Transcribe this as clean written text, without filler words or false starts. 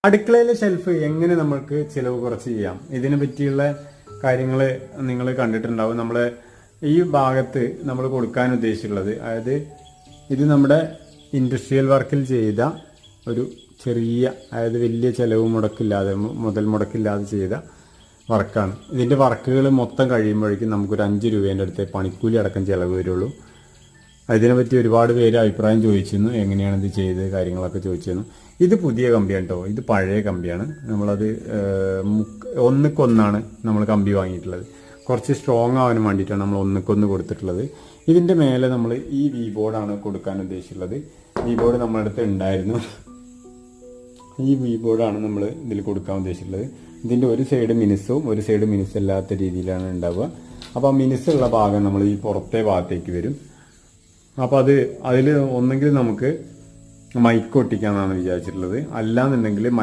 അടുക്കളയിലെ ഷെൽഫ് എങ്ങനെ നമ്മൾക്ക് ചിലവ് കുറച്ച് ചെയ്യാം, ഇതിനെ പറ്റിയുള്ള കാര്യങ്ങൾ നിങ്ങൾ കണ്ടിട്ടുണ്ടാവും. നമ്മൾ ഈ ഭാഗത്ത് നമ്മൾ കൊടുക്കാൻ ഉദ്ദേശിച്ചുള്ളത്, അതായത് ഇത് നമ്മുടെ ഇൻഡസ്ട്രിയൽ വർക്കിൽ ചെയ്ത ഒരു ചെറിയ, അതായത് വലിയ ചിലവ് മുടക്കില്ലാതെ, മുതൽ മുടക്കില്ലാതെ ചെയ്ത വർക്കാണ്. ഇതിൻ്റെ വർക്കുകൾ മൊത്തം കഴിയുമ്പോഴേക്കും നമുക്കൊരു 5 രൂപേൻ്റെ അടുത്ത് പണിക്കൂലി അടക്കം ചിലവ് വരുള്ളൂ. അതിനെപ്പറ്റി ഒരുപാട് പേര് അഭിപ്രായം ചോദിച്ചിരുന്നു, എങ്ങനെയാണ് ഇത് ചെയ്ത് കാര്യങ്ങളൊക്കെ ചോദിച്ചിരുന്നു. ഇത് പുതിയ കമ്പിയാണ് കേട്ടോ, ഇത് പഴയ കമ്പിയാണ്. നമ്മളത് 1:1 നമ്മൾ കമ്പി വാങ്ങിയിട്ടുള്ളത്. കുറച്ച് സ്ട്രോങ് ആവാൻ വേണ്ടിയിട്ടാണ് നമ്മൾ 1:1 കൊടുത്തിട്ടുള്ളത്. ഇതിൻ്റെ മേലെ നമ്മൾ ഈ വി ബോർഡാണ് കൊടുക്കാൻ ഉദ്ദേശിച്ചുള്ളത്. വി ബോർഡ് നമ്മുടെ അടുത്ത് ഉണ്ടായിരുന്നു. ഈ വി ബോർഡാണ് നമ്മൾ ഇതിൽ കൊടുക്കാൻ ഉദ്ദേശിച്ചുള്ളത്. ഇതിൻ്റെ ഒരു സൈഡ് മിനുസും ഒരു സൈഡ് മിനുസല്ലാത്ത രീതിയിലാണ് ഉണ്ടാവുക. അപ്പോൾ ആ മിനുസുള്ള ഭാഗം നമ്മൾ ഈ പുറത്തെ ഭാഗത്തേക്ക് വരും. അപ്പോൾ അതിൽ ഒന്നെങ്കിൽ നമുക്ക് മൈക്ക് ഒട്ടിക്കാമെന്നാണ് വിചാരിച്ചിട്ടുള്ളത്, അല്ലാന്നുണ്ടെങ്കിൽ